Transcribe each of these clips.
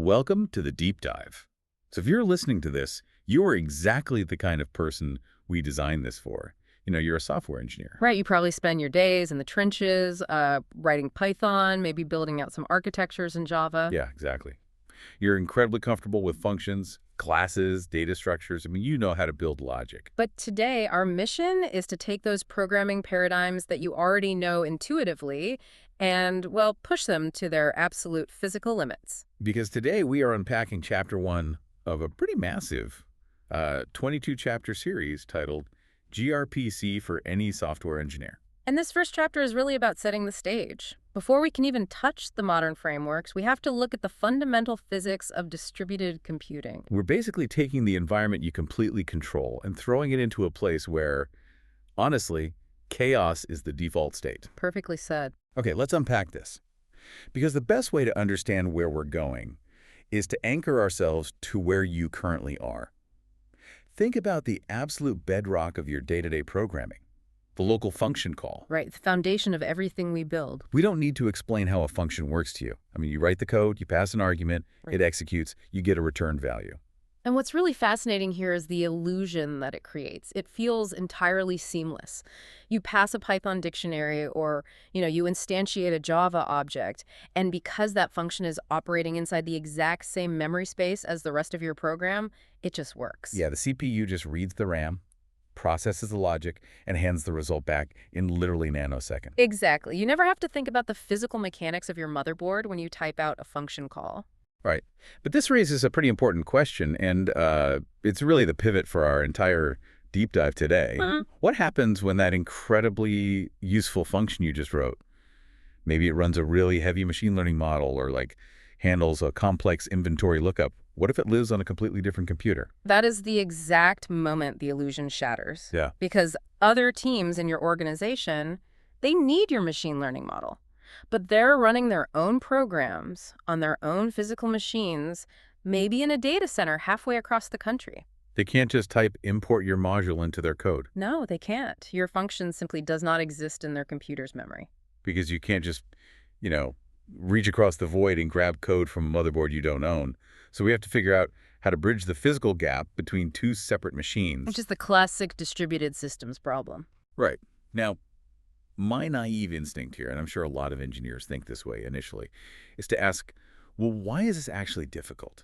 Welcome to the deep dive. So if you're listening to this, you are exactly the kind of person we designed this for. You're a software engineer. Right, you probably spend your days in the trenches, writing Python, maybe building out some architectures in Java. Yeah, exactly. You're incredibly comfortable with functions, classes, data structures. You know how to build logic. But today, our mission is to take those programming paradigms that you already know intuitively and, well, push them to their absolute physical limits. Because today we are unpacking Chapter 1 of a pretty massive 22-chapter series titled gRPC for Any Software Engineer. And this first chapter is really about setting the stage. Before we can even touch the modern frameworks, we have to look at the fundamental physics of distributed computing. We're basically taking the environment you completely control and throwing it into a place where, honestly, chaos is the default state. Perfectly said. Okay, let's unpack this. Because the best way to understand where we're going is to anchor ourselves to where you currently are. Think about the absolute bedrock of your day-to-day programming, the local function call. Right, the foundation of everything we build. We don't need to explain how a function works to you. You write the code, you pass an argument, It executes, you get a return value. And what's really fascinating here is the illusion that it creates. It feels entirely seamless. You pass a Python dictionary or, you instantiate a Java object, and because that function is operating inside the exact same memory space as the rest of your program, it just works. Yeah, the CPU just reads the RAM, processes the logic, and hands the result back in literally nanoseconds. Exactly. You never have to think about the physical mechanics of your motherboard when you type out a function call. Right. But this raises a pretty important question, and it's really the pivot for our entire deep dive today. What happens when that incredibly useful function you just wrote, maybe it runs a really heavy machine learning model or handles a complex inventory lookup? What if it lives on a completely different computer? That is the exact moment the illusion shatters. Yeah. Because other teams in your organization, they need your machine learning model. But they're running their own programs on their own physical machines, maybe in a data center halfway across the country. They can't just type import your module into their code. No, they can't. Your function simply does not exist in their computer's memory. Because you can't just, reach across the void and grab code from a motherboard you don't own. So we have to figure out how to bridge the physical gap between two separate machines. Which is the classic distributed systems problem. Right. Now, my naive instinct here, and I'm sure a lot of engineers think this way initially, is to ask, well, why is this actually difficult?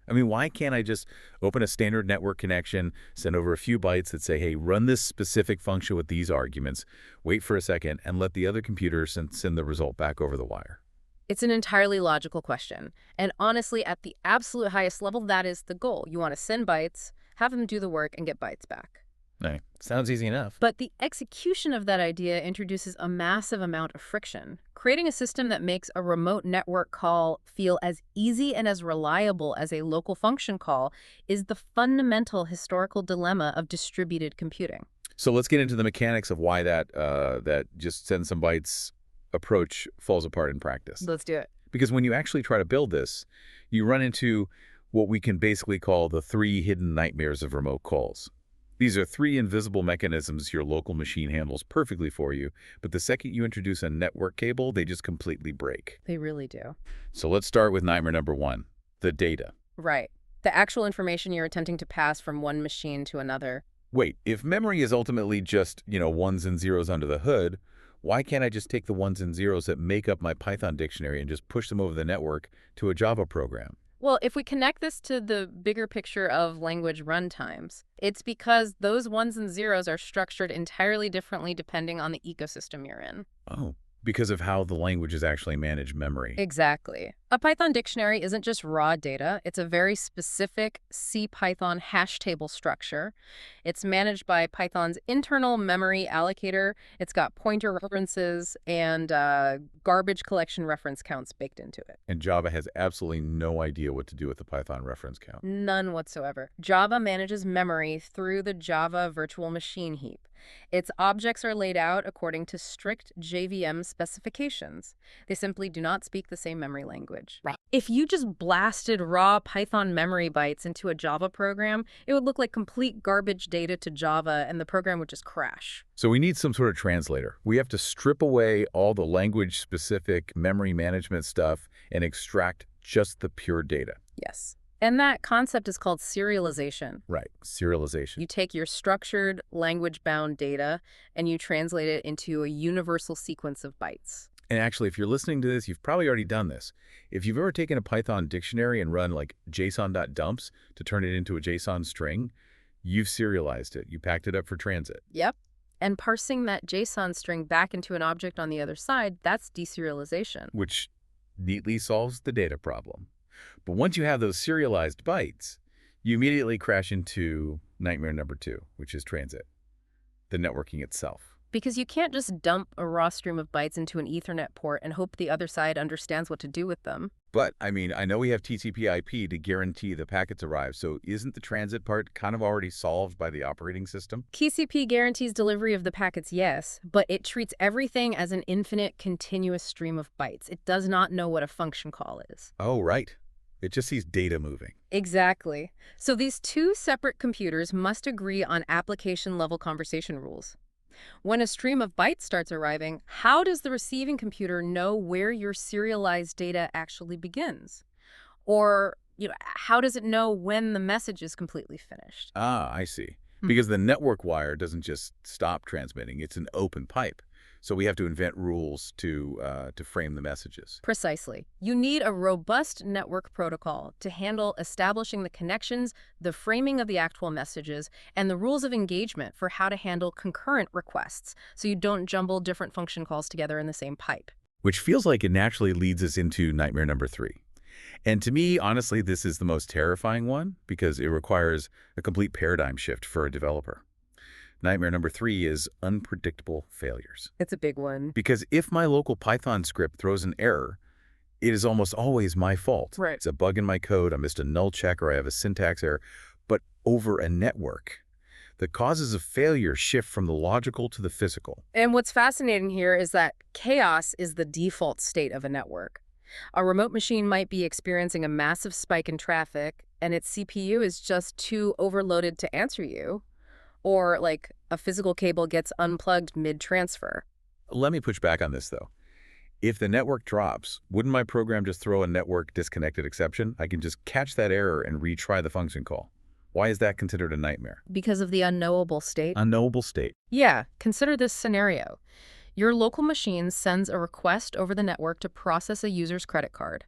Why can't I just open a standard network connection, send over a few bytes that say, hey, run this specific function with these arguments, wait for a second, and let the other computer send the result back over the wire? It's an entirely logical question. And honestly, at the absolute highest level, that is the goal. You want to send bytes, have them do the work, and get bytes back. Hey, sounds easy enough. But the execution of that idea introduces a massive amount of friction. Creating a system that makes a remote network call feel as easy and as reliable as a local function call is the fundamental historical dilemma of distributed computing. So let's get into the mechanics of why that just send some bytes approach falls apart in practice. Let's do it. Because when you actually try to build this, you run into what we can basically call the three hidden nightmares of remote calls. These are three invisible mechanisms your local machine handles perfectly for you, but the second you introduce a network cable, they just completely break. They really do. So let's start with nightmare number one, the data. Right. The actual information you're attempting to pass from one machine to another. Wait, if memory is ultimately just, ones and zeros under the hood, why can't I just take the ones and zeros that make up my Python dictionary and just push them over the network to a Java program? Well, if we connect this to the bigger picture of language runtimes, it's because those ones and zeros are structured entirely differently depending on the ecosystem you're in. Oh, because of how the languages actually manage memory. Exactly. A Python dictionary isn't just raw data. It's a very specific CPython hash table structure. It's managed by Python's internal memory allocator. It's got pointer references and garbage collection reference counts baked into it. And Java has absolutely no idea what to do with the Python reference count. None whatsoever. Java manages memory through the Java virtual machine heap. Its objects are laid out according to strict JVM specifications. They simply do not speak the same memory language. Right. If you just blasted raw Python memory bytes into a Java program, it would look like complete garbage data to Java, and the program would just crash. So we need some sort of translator. We have to strip away all the language-specific memory management stuff and extract just the pure data. Yes. And that concept is called serialization. Right, serialization. You take your structured, language-bound data and you translate it into a universal sequence of bytes. And actually, if you're listening to this, you've probably already done this. If you've ever taken a Python dictionary and run like json.dumps to turn it into a JSON string, you've serialized it. You packed it up for transit. Yep. And parsing that JSON string back into an object on the other side, that's deserialization. Which neatly solves the data problem. But once you have those serialized bytes, you immediately crash into nightmare number 2, which is transit, the networking itself. Because you can't just dump a raw stream of bytes into an Ethernet port and hope the other side understands what to do with them. But, I mean, I know we have TCP/IP to guarantee the packets arrive, so isn't the transit part kind of already solved by the operating system? TCP guarantees delivery of the packets, yes, but it treats everything as an infinite, continuous stream of bytes. It does not know what a function call is. Oh, right. It just sees data moving. Exactly. So these two separate computers must agree on application-level conversation rules. When a stream of bytes starts arriving, how does the receiving computer know where your serialized data actually begins? Or, how does it know when the message is completely finished? Ah, I see. Because the network wire doesn't just stop transmitting. It's an open pipe. So we have to invent rules to frame the messages. Precisely. You need a robust network protocol to handle establishing the connections, the framing of the actual messages, and the rules of engagement for how to handle concurrent requests so you don't jumble different function calls together in the same pipe. Which feels like it naturally leads us into nightmare number 3. And to me, honestly, this is the most terrifying one because it requires a complete paradigm shift for a developer. Nightmare number 3 is unpredictable failures. It's a big one. Because if my local Python script throws an error, it is almost always my fault. Right. It's a bug in my code, I missed a null check, or I have a syntax error. But over a network, the causes of failure shift from the logical to the physical. And what's fascinating here is that chaos is the default state of a network. A remote machine might be experiencing a massive spike in traffic, and its CPU is just too overloaded to answer you. Or, like, a physical cable gets unplugged mid-transfer. Let me push back on this, though. If the network drops, wouldn't my program just throw a network disconnected exception? I can just catch that error and retry the function call. Why is that considered a nightmare? Because of the unknowable state? Unknowable state. Yeah, consider this scenario. Your local machine sends a request over the network to process a user's credit card.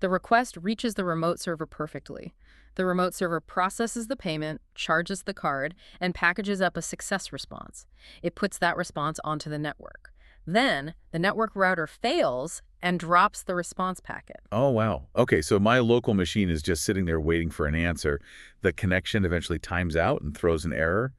The request reaches the remote server perfectly. The remote server processes the payment, charges the card, and packages up a success response. It puts that response onto the network. Then, the network router fails and drops the response packet. Oh, wow. Okay, so my local machine is just sitting there waiting for an answer. The connection eventually times out and throws an error.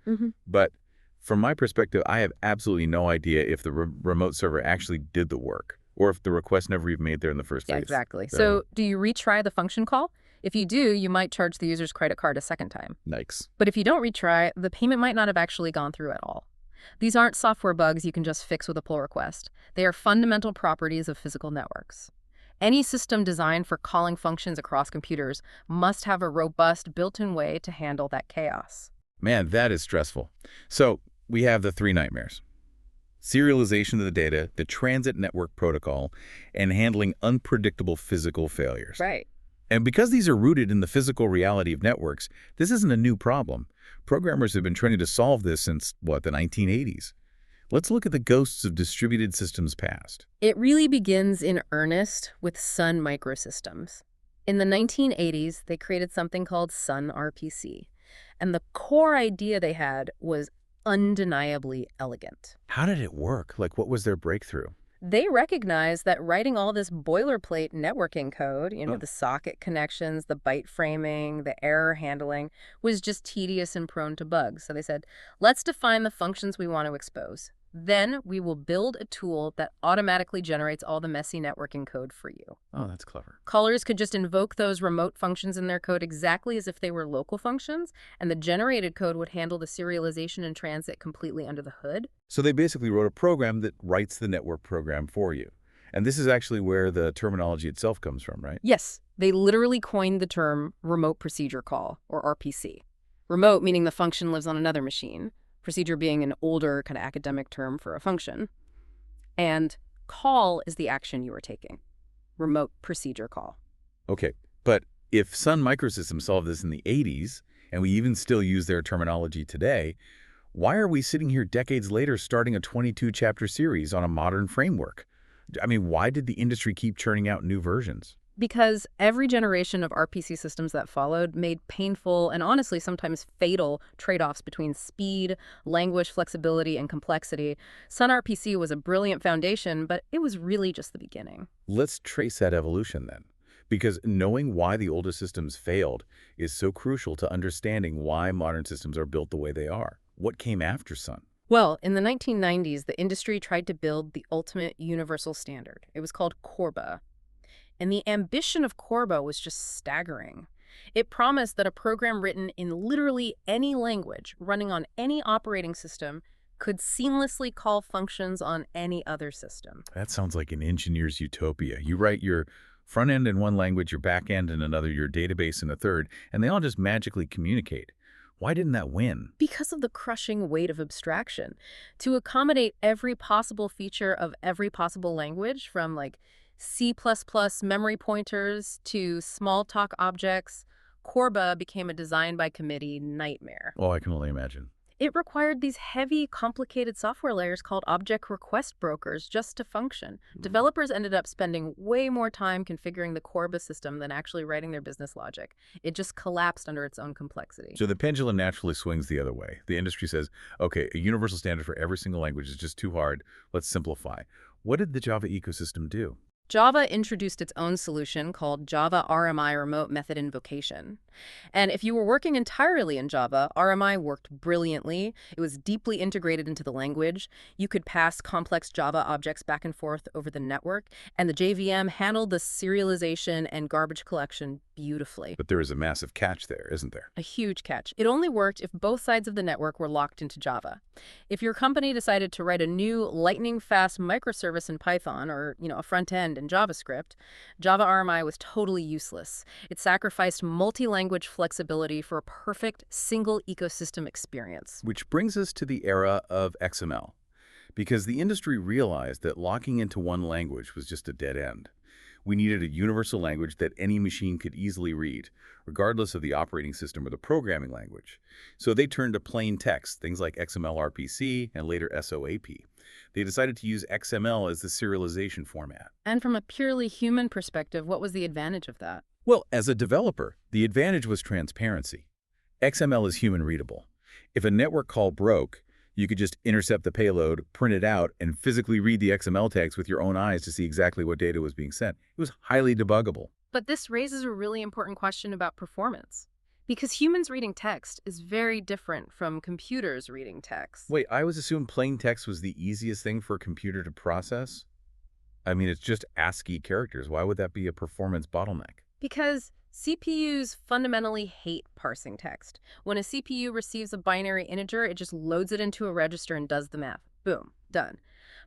But from my perspective, I have absolutely no idea if the remote server actually did the work or if the request never even made there in the first place. Yeah, exactly. So do you retry the function call? If you do, you might charge the user's credit card a second time. Yikes. But if you don't retry, the payment might not have actually gone through at all. These aren't software bugs you can just fix with a pull request. They are fundamental properties of physical networks. Any system designed for calling functions across computers must have a robust built-in way to handle that chaos. Man, that is stressful. So we have the 3 nightmares. Serialization of the data, the transit network protocol, and handling unpredictable physical failures. Right. And because these are rooted in the physical reality of networks, this isn't a new problem. Programmers have been trying to solve this since, the 1980s. Let's look at the ghosts of distributed systems past. It really begins in earnest with Sun Microsystems. In the 1980s, they created something called Sun RPC. And the core idea they had was undeniably elegant. How did it work? What was their breakthrough? They recognized that writing all this boilerplate networking code, the socket connections, the byte framing, the error handling, was just tedious and prone to bugs. So they said, let's define the functions we want to expose. Then we will build a tool that automatically generates all the messy networking code for you. Oh, that's clever. Callers could just invoke those remote functions in their code exactly as if they were local functions, and the generated code would handle the serialization and transit completely under the hood. So they basically wrote a program that writes the network program for you. And this is actually where the terminology itself comes from, right? Yes, they literally coined the term remote procedure call, or RPC. Remote meaning the function lives on another machine. Procedure being an older kind of academic term for a function. And call is the action you are taking. Remote procedure call. Okay, but if Sun Microsystems solved this in the 80s, and we even still use their terminology today, why are we sitting here decades later starting a 22-chapter series on a modern framework? I mean, why did the industry keep churning out new versions? Because every generation of RPC systems that followed made painful and honestly sometimes fatal trade-offs between speed, language flexibility, and complexity. Sun RPC was a brilliant foundation, but it was really just the beginning. Let's trace that evolution then. Because knowing why the older systems failed is so crucial to understanding why modern systems are built the way they are. What came after Sun? Well, in the 1990s, the industry tried to build the ultimate universal standard. It was called CORBA. And the ambition of CORBA was just staggering. It promised that a program written in literally any language, running on any operating system, could seamlessly call functions on any other system. That sounds like an engineer's utopia. You write your front end in one language, your back end in another, your database in a third, and they all just magically communicate. Why didn't that win? Because of the crushing weight of abstraction. To accommodate every possible feature of every possible language, from like C++ memory pointers to small talk objects, CORBA became a design by committee nightmare. Oh, I can only imagine. It required these heavy, complicated software layers called object request brokers just to function. Developers ended up spending way more time configuring the CORBA system than actually writing their business logic. It just collapsed under its own complexity. So the pendulum naturally swings the other way. The industry says, okay, a universal standard for every single language is just too hard. Let's simplify. What did the Java ecosystem do? Java introduced its own solution called Java RMI Remote Method Invocation. And if you were working entirely in Java, RMI worked brilliantly. It was deeply integrated into the language. You could pass complex Java objects back and forth over the network, and the JVM handled the serialization and garbage collection beautifully. But there is a massive catch there, isn't there? A huge catch. It only worked if both sides of the network were locked into Java. If your company decided to write a new lightning-fast microservice in Python or, a front end in JavaScript, Java RMI was totally useless. It sacrificed multi-language flexibility for a perfect single ecosystem experience. Which brings us to the era of XML, because the industry realized that locking into one language was just a dead end. We needed a universal language that any machine could easily read, regardless of the operating system or the programming language. So they turned to plain text, things like XML-RPC and later SOAP. They decided to use XML as the serialization format. And from a purely human perspective, what was the advantage of that? Well, as a developer, the advantage was transparency. XML is human readable. If a network call broke, you could just intercept the payload, print it out, and physically read the XML text with your own eyes to see exactly what data was being sent. It was highly debuggable. But this raises a really important question about performance. Because humans reading text is very different from computers reading text. Wait, I always assumed plain text was the easiest thing for a computer to process? I mean, it's just ASCII characters. Why would that be a performance bottleneck? Because CPUs fundamentally hate parsing text. When a CPU receives a binary integer, it just loads it into a register and does the math. Boom, done.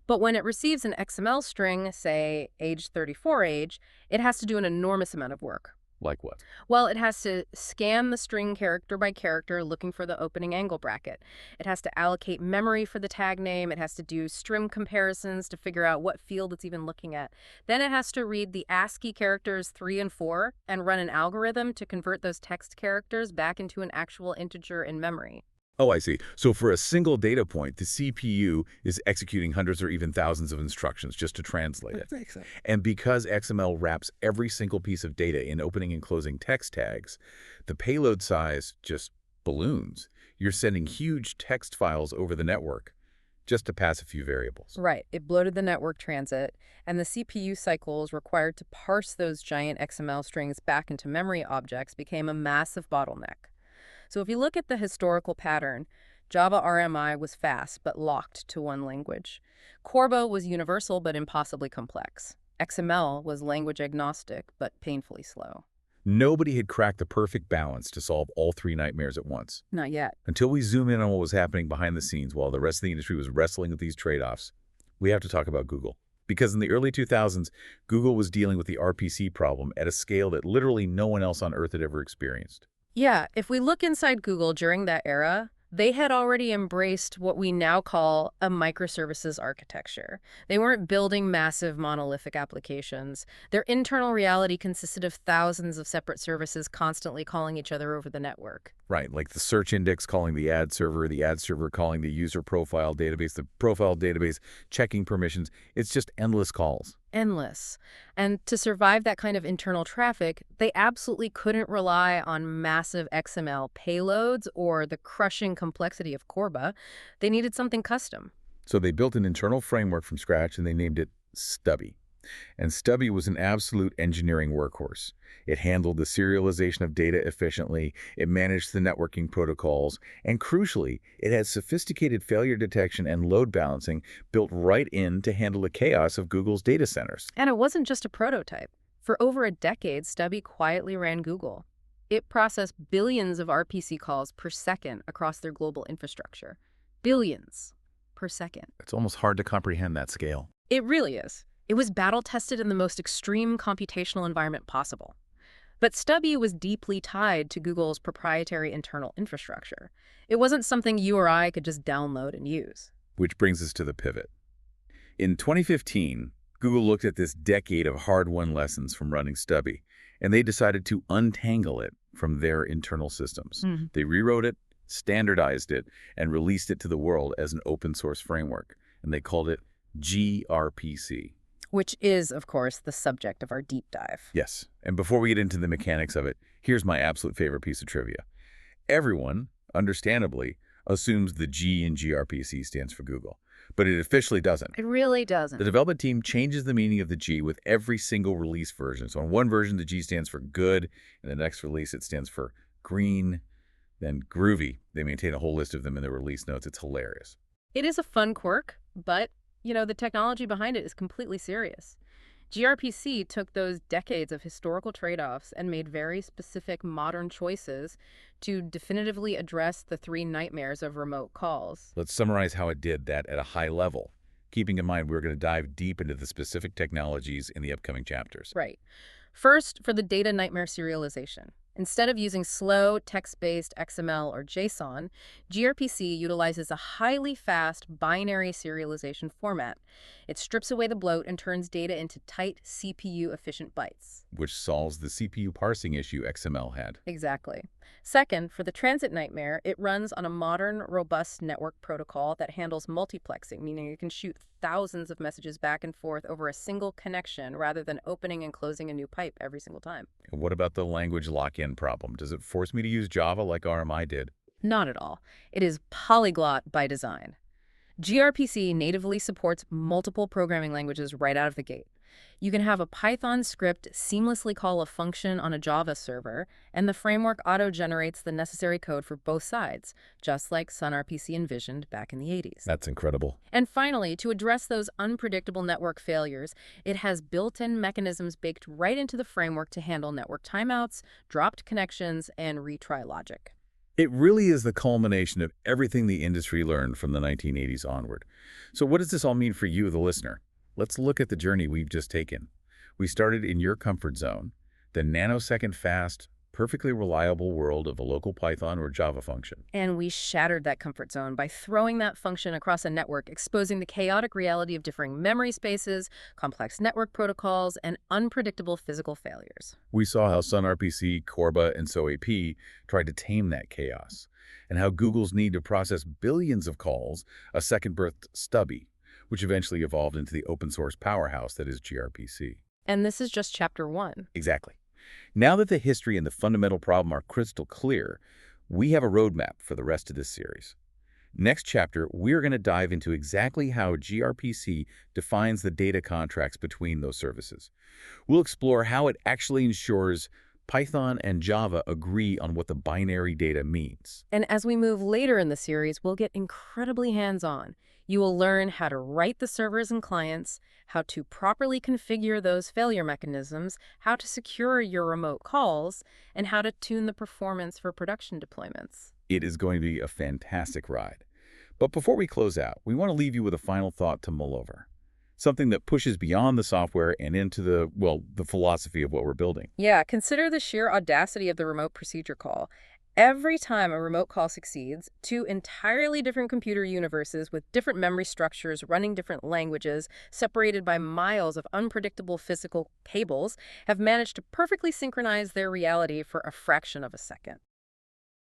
But when it receives an XML string, say age 34 age, it has to do an enormous amount of work. Like what? Well, it has to scan the string character by character looking for the opening angle bracket. It has to allocate memory for the tag name. It has to do string comparisons to figure out what field it's even looking at. Then it has to read the ASCII characters 3 and 4 and run an algorithm to convert those text characters back into an actual integer in memory. Oh, I see. So for a single data point, the CPU is executing hundreds or even thousands of instructions just to translate it. Makes sense. And because XML wraps every single piece of data in opening and closing text tags, the payload size just balloons. You're sending huge text files over the network just to pass a few variables. Right. It bloated the network transit, and the CPU cycles required to parse those giant XML strings back into memory objects became a massive bottleneck. So if you look at the historical pattern, Java RMI was fast but locked to one language. CORBA was universal but impossibly complex. XML was language agnostic but painfully slow. Nobody had cracked the perfect balance to solve all three nightmares at once. Not yet. Until we zoom in on what was happening behind the scenes while the rest of the industry was wrestling with these trade-offs, we have to talk about Google. Because in the early 2000s, Google was dealing with the RPC problem at a scale that literally no one else on Earth had ever experienced. Yeah, if we look inside Google during that era, They had already embraced what we now call a microservices architecture. They weren't building massive monolithic applications. Their internal reality consisted of thousands of separate services constantly calling each other over the network. Right, like the search index calling the ad server calling the user profile database, the profile database checking permissions. It's just endless calls. Endless. And to survive that kind of internal traffic, they absolutely couldn't rely on massive XML payloads or the crushing complexity of CORBA. They needed something custom. So they built an internal framework from scratch and they named it Stubby. And Stubby was an absolute engineering workhorse. It handled the serialization of data efficiently, it managed the networking protocols, and crucially, it had sophisticated failure detection and load balancing built right in to handle the chaos of Google's data centers. And it wasn't just a prototype. For over a decade, Stubby quietly ran Google. It processed billions of RPC calls per second across their global infrastructure. Billions per second. It's almost hard to comprehend that scale. It really is. It was battle-tested in the most extreme computational environment possible. But Stubby was deeply tied to Google's proprietary internal infrastructure. It wasn't something you or I could just download and use. Which brings us to the pivot. In 2015, Google looked at this decade of hard-won lessons from running Stubby, and they decided to untangle it from their internal systems. They rewrote it, standardized it, and released it to the world as an open-source framework, and they called it gRPC. Which is, of course, the subject of our deep dive. Yes, and before we get into the mechanics of it, here's my absolute favorite piece of trivia. Everyone, understandably, assumes the G in gRPC stands for Google, but it officially doesn't. It really doesn't. The development team changes the meaning of the G with every single release version. So in one version, the G stands for good, and the next release, it stands for green, then groovy. They maintain a whole list of them in their release notes. It's hilarious. It is a fun quirk, but the technology behind it is completely serious. gRPC took those decades of historical trade-offs and made very specific modern choices to definitively address the three nightmares of remote calls. Let's summarize how it did that at a high level, keeping in mind we're going to dive deep into the specific technologies in the upcoming chapters. Right. First, for the data nightmare serialization. Instead of using slow, text-based XML or JSON, gRPC utilizes a highly fast binary serialization format. It strips away the bloat and turns data into tight, CPU-efficient bytes. Which solves the CPU parsing issue XML had. Exactly. Second, for the transit nightmare, it runs on a modern, robust network protocol that handles multiplexing, meaning you can shoot thousands of messages back and forth over a single connection rather than opening and closing a new pipe every single time. And what about the language lock-in problem? Does it force me to use Java like RMI did? Not at all. It is polyglot by design. gRPC natively supports multiple programming languages right out of the gate. You can have a Python script seamlessly call a function on a Java server, and the framework auto-generates the necessary code for both sides, just like Sun RPC envisioned back in the 80s. That's incredible. And finally, to address those unpredictable network failures, it has built-in mechanisms baked right into the framework to handle network timeouts, dropped connections, and retry logic. It really is the culmination of everything the industry learned from the 1980s onward. So what does this all mean for you, the listener? Let's look at the journey we've just taken. We started in your comfort zone, the nanosecond fast, perfectly reliable world of a local Python or Java function. And we shattered that comfort zone by throwing that function across a network, exposing the chaotic reality of differing memory spaces, complex network protocols, and unpredictable physical failures. We saw how Sun RPC, CORBA, and SOAP tried to tame that chaos, and how Google's need to process billions of calls a second birthed Stubby, which eventually evolved into the open-source powerhouse that is gRPC. And this is just chapter 1. Exactly. Now that the history and the fundamental problem are crystal clear, we have a roadmap for the rest of this series. Next chapter, we're going to dive into exactly how gRPC defines the data contracts between those services. We'll explore how it actually ensures Python and Java agree on what the binary data means. And as we move later in the series, we'll get incredibly hands-on. You will learn how to write the servers and clients, how to properly configure those failure mechanisms, how to secure your remote calls, and how to tune the performance for production deployments. It is going to be a fantastic ride. But before we close out, we want to leave you with a final thought to mull over. Something that pushes beyond the software and into the philosophy of what we're building. Yeah, consider the sheer audacity of the remote procedure call. Every time a remote call succeeds, two entirely different computer universes with different memory structures running different languages, separated by miles of unpredictable physical cables, have managed to perfectly synchronize their reality for a fraction of a second.